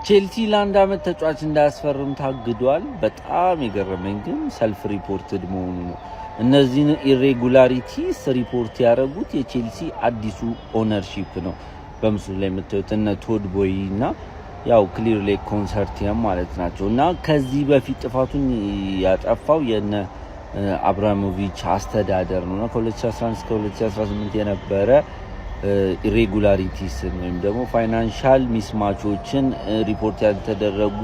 ቼልሲ ለአንድ ዓመት ተጫዋች እንዳያስፈርም ታግዷል። በጣም የገረመኝ ግን ሰልፍ ሪፖርትድ መሆኑ ነው። እነዚህን ኢሬጉላሪቲስ ሪፖርት ያደረጉት የቼልሲ አዲሱ ኦነርሺፕ ነው። በምስሉ ላይ የምታዩት እነ ቶድ ቦይ እና ያው ክሊር ሌክ ኮንሰርቲየም ማለት ናቸው። እና ከዚህ በፊት ጥፋቱን ያጠፋው የነ አብራሞቪች አስተዳደር ነው። ከ2011 እስከ 2018 የነበረ ኢሬጉላሪቲስን ወይም ደግሞ ፋይናንሻል ሚስማቾችን ሪፖርት ያልተደረጉ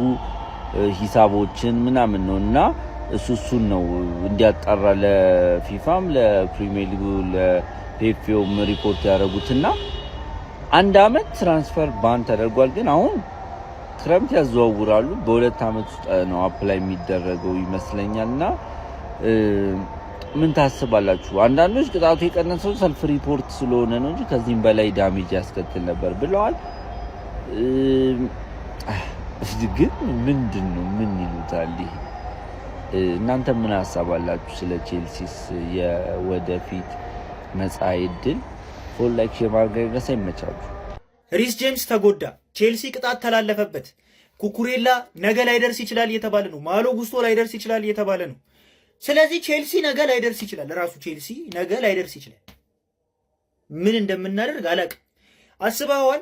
ሂሳቦችን ምናምን ነው እና እሱን ነው እንዲያጣራ ለፊፋም ለፕሪሚየር ሊጉ ለኤፍኤም ሪፖርት ያደረጉትና አንድ አመት ትራንስፈር ባን ተደርጓል። ግን አሁን ክረምት ያዘዋውራሉ። በሁለት አመት ውስጥ ነው አፕላይ የሚደረገው ይመስለኛልና ምን ታስባላችሁ? አንዳንዶች ቅጣቱ የቀነሰው ሰልፍ ሪፖርት ስለሆነ ነው እንጂ ከዚህም በላይ ዳሜጅ ያስከትል ነበር ብለዋል። ግን ምንድነው ምን ይሉታል? እናንተ ምን ሐሳባላችሁ ስለ ቼልሲስ የወደፊት መጻኢ ዕድል? ፎል ላይክ የማርጋጋሳ ይመቻችሁ። ሪስ ጄምስ ተጎዳ፣ ቼልሲ ቅጣት ተላለፈበት። ኩኩሬላ ነገ ላይ ደርስ ይችላል እየተባለ ነው። ማሎ ጉስቶ ላይ ደርስ ይችላል እየተባለ ነው። ስለዚህ ቼልሲ ነገ ላይ ደርስ ይችላል። ራሱ ቼልሲ ነገ ላይ ደርስ ይችላል። ምን እንደምናደርግ አላውቅም። አስበዋል?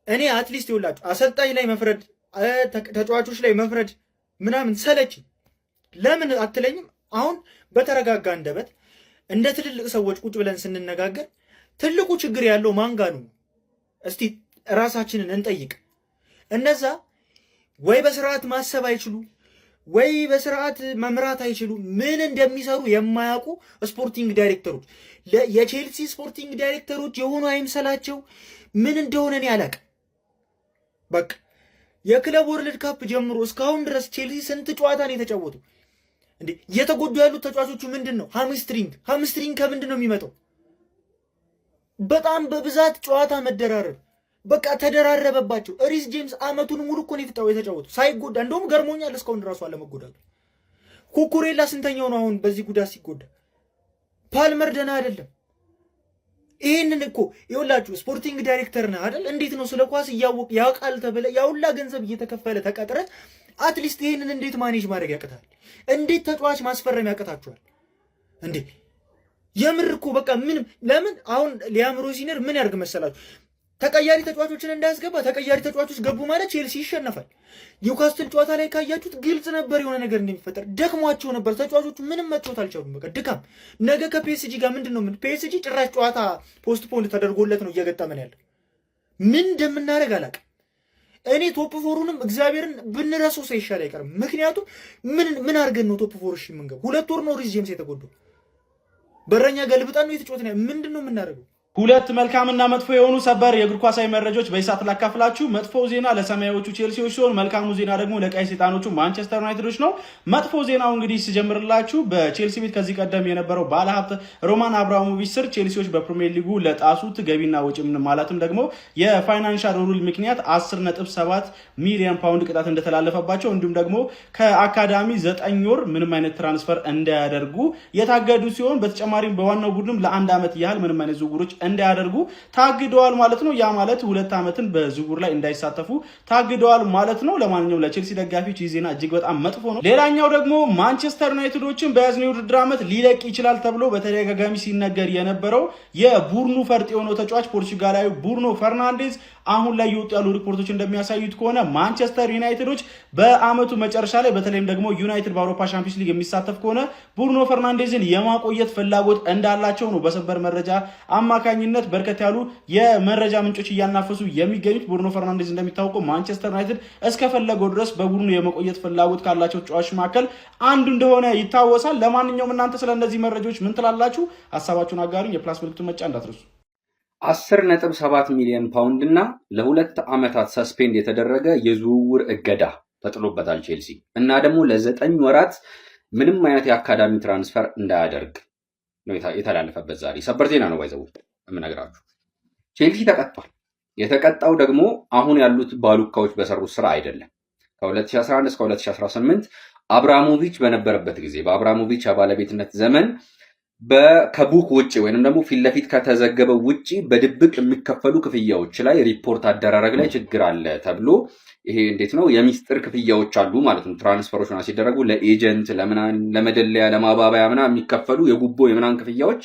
እኔ አትሊስት ይውላችሁ አሰልጣኝ ላይ መፍረድ፣ ተጫዋቾች ላይ መፍረድ ምናምን ሰለች። ለምን አትለኝም? አሁን በተረጋጋ አንደበት እንደ ትልልቅ ሰዎች ቁጭ ብለን ስንነጋገር ትልቁ ችግር ያለው ማንጋ ነው? እስቲ ራሳችንን እንጠይቅ። እነዛ ወይ በስርዓት ማሰብ አይችሉ ወይ በስርዓት መምራት አይችሉ፣ ምን እንደሚሰሩ የማያውቁ ስፖርቲንግ ዳይሬክተሮች፣ የቼልሲ ስፖርቲንግ ዳይሬክተሮች የሆኑ አይምሰላቸው። ምን እንደሆነ እኔ አላውቅም። በቃ የክለብ ወርልድ ካፕ ጀምሮ እስካሁን ድረስ ቼልሲ ስንት ጨዋታ ነው የተጫወቱ? እንዴ እየተጎዱ ያሉት ተጫዋቾቹ ምንድን ነው? ሃምስትሪንግ ከምንድን ነው የሚመጣው? በጣም በብዛት ጨዋታ መደራረብ፣ በቃ ተደራረበባቸው። ሪስ ጄምስ አመቱን ሙሉ እኮ ነው የተጫወቱ ሳይጎዳ። እንደውም ገርሞኛል እስካሁን ራሱ አለመጎዳቱ። ኩኩሬላ ስንተኛው ነው አሁን በዚህ ጉዳት ሲጎዳ? ፓልመር ደህና አይደለም። ይሄንን እኮ ይኸውላችሁ ስፖርቲንግ ዳይሬክተር ነህ አይደል? እንዴት ነው ስለ ኳስ እያወቅ ያውቃል ተብለ ያውላ ገንዘብ እየተከፈለ ተቀጥረ አትሊስት ይሄንን እንዴት ማኔጅ ማድረግ ያቅታል? እንዴት ተጫዋች ማስፈረም ያቅታችኋል እንዴ? የምር እኮ በቃ ምንም። ለምን አሁን ሊያም ሮዚነር ምን ያርግ መሰላችሁ? ተቀያሪ ተጫዋቾችን እንዳያስገባ። ተቀያሪ ተጫዋቾች ገቡ ማለት ቼልሲ ይሸነፋል። ኒውካስትል ጨዋታ ላይ ካያችሁት ግልጽ ነበር የሆነ ነገር እንደሚፈጠር። ደክሟቸው ነበር ተጫዋቾቹ፣ ምንም መጫወት አልቻሉም። በቃ ድካም። ነገ ከፒኤስጂ ጋር ምንድነው ፒኤስጂ ጭራሽ ጨዋታ ፖስትፖንድ ተደርጎለት ነው እየገጠመን ያለ። ምን እንደምናደርግ አላውቅም። እኔ ቶፕ ፎሩንም እግዚአብሔርን ብንረሳው ሳይሻል አይቀርም። ምክንያቱም ምን አድርገን ነው ቶፕ ፎር የምንገባው? 2 ወር ነው ሪስ ጄምስ የተጎዳው። በረኛ ገልብጣን ነው የተጫወትን። ምንድነው የምናደርገው? ሁለት መልካምና መጥፎ የሆኑ ሰበር የእግር ኳሳዊ መረጃዎች በይሳት ላካፍላችሁ። መጥፎው ዜና ለሰማያዊዎቹ ቼልሲዎች ሲሆን መልካሙ ዜና ደግሞ ለቀይ ሰይጣኖቹ ማንቸስተር ዩናይትዶች ነው። መጥፎ ዜናው እንግዲህ ሲጀምርላችሁ በቼልሲ ቤት ከዚህ ቀደም የነበረው ባለሀብት ሮማን አብራሞቪች ስር ቼልሲዎች በፕሪሚየር ሊጉ ለጣሱት ገቢና ወጪ ማለትም ደግሞ የፋይናንሻል ሩል ምክንያት 10.7 ሚሊዮን ፓውንድ ቅጣት እንደተላለፈባቸው እንዲሁም ደግሞ ከአካዳሚ 9 ወር ምንም አይነት ትራንስፈር እንዳያደርጉ የታገዱ ሲሆን በተጨማሪም በዋናው ቡድንም ለአንድ ዓመት ያህል ምንም አይነት ዝውውሮች እንዳያደርጉ ታግደዋል ማለት ነው። ያ ማለት 2 ዓመትን በዝውውር ላይ እንዳይሳተፉ ታግደዋል ማለት ነው። ለማንኛውም ለቼልሲ ደጋፊዎች ይህ ዜና እጅግ በጣም መጥፎ ነው። ሌላኛው ደግሞ ማንቸስተር ዩናይትዶችን በያዝነው የውድድር ዓመት ሊለቅ ይችላል ተብሎ በተደጋጋሚ ሲነገር የነበረው የቡርኑ ፈርጥ የሆነው ተጫዋች ፖርቹጋላዊ ቡርኖ ፈርናንዴዝ አሁን ላይ የወጡ ያሉ ሪፖርቶች እንደሚያሳዩት ከሆነ ማንቸስተር ዩናይትዶች በአመቱ መጨረሻ ላይ በተለይም ደግሞ ዩናይትድ በአውሮፓ ቻምፒየንስ ሊግ የሚሳተፍ ከሆነ ቡርኖ ፈርናንዴዝን የማቆየት ፍላጎት እንዳላቸው ነው በሰበር መረጃ አማካኝነት በርከት ያሉ የመረጃ ምንጮች እያናፈሱ የሚገኙት። ቡርኖ ፈርናንዴዝ እንደሚታወቀው ማንቸስተር ዩናይትድ እስከፈለገው ድረስ በቡርኖ የመቆየት ፍላጎት ካላቸው ተጫዋቾች መካከል አንዱ እንደሆነ ይታወሳል። ለማንኛውም እናንተ ስለ እነዚህ መረጃዎች ምን ትላላችሁ? ሀሳባችሁን አጋሩኝ። የፕላስ ምልክቱን መጫን እንዳትረሱ። 10.7 ሚሊዮን ፓውንድ እና ለ2 ዓመታት ሰስፔንድ የተደረገ የዝውውር እገዳ ተጥሎበታል ቼልሲ እና ደግሞ ለ9 ወራት ምንም አይነት የአካዳሚ ትራንስፈር እንዳያደርግ ነው የተላለፈበት። ዛሬ ሰበር ዜና ነው ባይዘው የምነግራችሁ። ቼልሲ ተቀጥቷል። የተቀጣው ደግሞ አሁን ያሉት ባሉካዎች በሰሩት ስራ አይደለም። ከ2011 እስከ 2018 አብራሞቪች በነበረበት ጊዜ በአብራሞቪች የባለቤትነት ዘመን ከቡክ ውጪ ወይንም ደግሞ ፊት ለፊት ከተዘገበው ውጪ በድብቅ የሚከፈሉ ክፍያዎች ላይ ሪፖርት አደራረግ ላይ ችግር አለ ተብሎ ይሄ እንዴት ነው የሚስጥር ክፍያዎች አሉ ማለት ነው። ትራንስፈሮች ምናምን ሲደረጉ ለኤጀንት ለምናን ለመደለያ ለማባበያ ምናምን የሚከፈሉ የጉቦ የምናን ክፍያዎች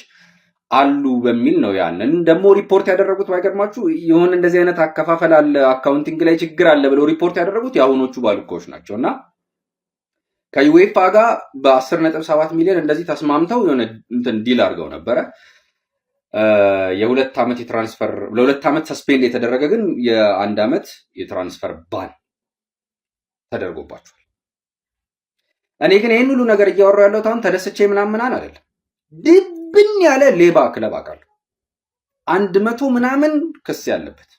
አሉ በሚል ነው። ያንን ደግሞ ሪፖርት ያደረጉት ባይገርማችሁ የሆነ እንደዚህ አይነት አከፋፈል አለ አካውንቲንግ ላይ ችግር አለ ብለው ሪፖርት ያደረጉት የአሁኖቹ ባለኮች ናቸው እና ከዩኤፋ ጋር በ10.7 ሚሊዮን እንደዚህ ተስማምተው የሆነ እንትን ዲል አድርገው ነበረ። የ2 ዓመት የትራንስፈር ለ2 ዓመት ሰስፔንድ የተደረገ ግን የ1 ዓመት የትራንስፈር ባን ተደርጎባቸዋል። እኔ ግን ይህን ሁሉ ነገር እያወራሁ ያለሁት አሁን ተደስቼ ምናምን አይደለም። ድብን ያለ ሌባ ክለብ አውቃለሁ 100 ምናምን ክስ ያለበት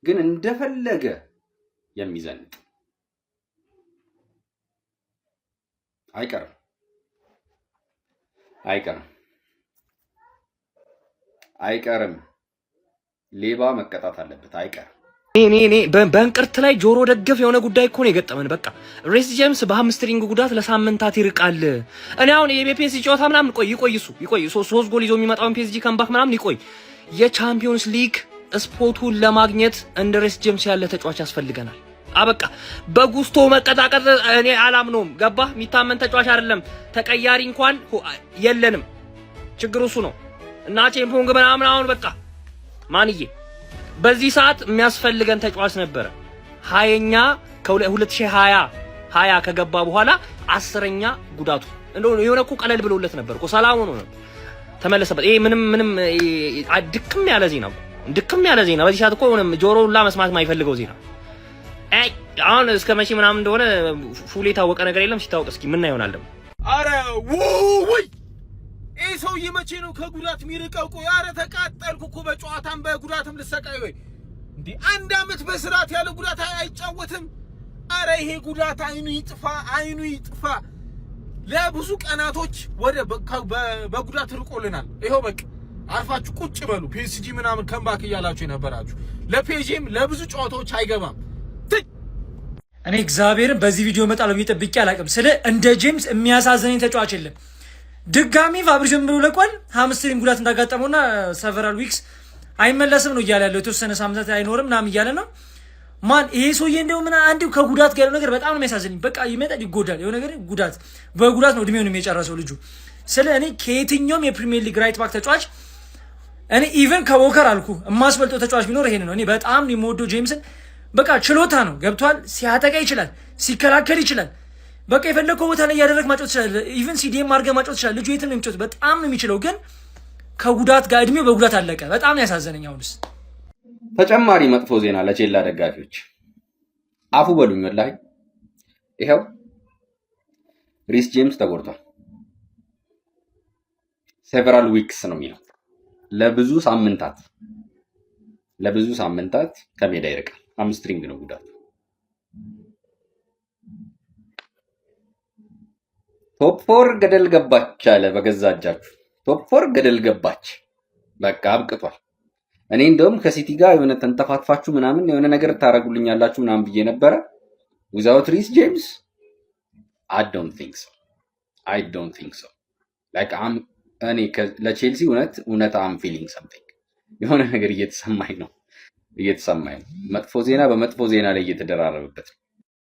ግን እንደፈለገ የሚዘንጥ አይቀርም። ሌባ መቀጣት አለበት። አይቀርም። እኔ በእንቅርት ላይ ጆሮ ደገፍ የሆነ ጉዳይ እኮ ነው የገጠመን። በቃ ሬስ ጄምስ በሃምስትሪንግ ጉዳት ለሳምንታት ይርቃል። እኔ አሁን የፒኤስጂ ጨዋታ ምናምን ይቆይ 3 ጎል ይዞ የሚመጣውን ፒኤስጂ ካምባክ ምናምን ይቆይ። የቻምፒዮንስ ሊግ ስፖቱን ለማግኘት እንደ ሬስ ጄምስ ያለ ተጫዋች ያስፈልገናል። አበቃ በጉስቶ መቀጣቀጥ እኔ አላምነውም። ገባ የሚታመን ተጫዋች አይደለም። ተቀያሪ እንኳን የለንም። ችግሩ እሱ ነው እና ቼምፖንግ ምናምን አሁን በቃ ማንዬ በዚህ ሰዓት የሚያስፈልገን ተጫዋች ነበረ። 20ኛ ከ2020 ከገባ በኋላ 10ኛ ጉዳቱ እንደው የሆነ እኮ ቀለል ብሎለት ነበር እኮ ሰላም ሆኖ ነው ተመለሰበት። ይሄ ምንም ድክም ያለ ዜና በዚህ ሰዓት እኮ ጆሮ ሁላ መስማት የማይፈልገው ዜና። አሁን እስከ መቼ ምናምን እንደሆነ ፉል የታወቀ ነገር የለም። ሲታወቅ እስኪ ምን ይሆናል ደግሞ። አረ ወይ ይሄ ሰውዬ መቼ ነው ከጉዳት የሚርቀው? ቆይ አረ ተቃጠልኩ እኮ በጨዋታም በጉዳትም ልሰቃይ ወይ እንዴ! 1 ዓመት በስርዓት ያለ ጉዳት አይጫወትም። አረ ይሄ ጉዳት አይኑ ይጥፋ። ለብዙ ቀናቶች ወደ በጉዳት ርቆልናል። ይሄው በቃ አርፋችሁ ቁጭ በሉ። ፒኤስጂ ምናምን ከምባክ እያላችሁ የነበራችሁ ለፔጂም ለብዙ ጨዋታዎች አይገባም። እኔ እግዚአብሔርን በዚህ ቪዲዮ መጣለው ብዬ አላውቅም። ስለ እንደ ጄምስ የሚያሳዝነኝ ተጫዋች የለም። ድጋሚ ፋብሪዚዮ ብሎ ለቋል። ሃምስትሪንግ ጉዳት እንዳጋጠመውና ሰቨራል ዊክስ አይመለስም ነው እያለ ያለው። የተወሰነ ሳምንታት አይኖርም ምናምን እያለ ነው። ማን ይሄ ሰውዬ እንደው ምን አንዲው ከጉዳት ጋር ያለው ነገር በጣም ነው የሚያሳዝነኝ። በቃ ይመጣል ይጎዳል። የሆነ ነገር በጉዳት ነው እድሜውን የጨረሰው ልጁ። ስለ እኔ ከየትኛውም የፕሪሚየር ሊግ ራይት ባክ ተጫዋች እኔ ኢቨን ከዎከር አልኩ የማስበልጠው ተጫዋች ቢኖር ይሄን ነው። እኔ በጣም የምወደው ጄምስን በቃ ችሎታ ነው። ገብቷል። ሲያጠቃ ይችላል፣ ሲከላከል ይችላል። በቃ የፈለከው ቦታ ላይ ያደረክ ማጫወት ይችላል። ኢቭን ሲዲኤም አድርገህ ማጫወት ይችላል። ልጁ የትም ነው የሚጫወት። በጣም ነው የሚችለው። ግን ከጉዳት ጋር እድሜው በጉዳት አለቀ። በጣም ያሳዘነኝ። አሁንስ ተጨማሪ መጥፎ ዜና ለቼላ ደጋፊዎች አፉ በሉኝ። ወላሂ ይሄው ሪስ ጄምስ ተጎድቷል። ሴቨራል ዊክስ ነው የሚለው። ለብዙ ሳምንታት ከሜዳ ይርቃል። ሃምስትሪንግ ነው ጉዳቱ። ቶፕ 4 ገደል ገባች አለ በገዛ እጃችሁ። ቶፕ 4 ገደል ገባች። በቃ አብቅቷል። እኔ እንደውም ከሲቲ ጋር የሆነ ተንተፋትፋችሁ ምናምን የሆነ ነገር ታረጉልኛላችሁ ምናምን ብዬ ነበረ። ዊዛውት ሪስ ጄምስ I don't think so. like እኔ ለቼልሲ እውነት am feeling something የሆነ ነገር እየተሰማኝ ነው። መጥፎ ዜና በመጥፎ ዜና ላይ እየተደራረበበት ነው።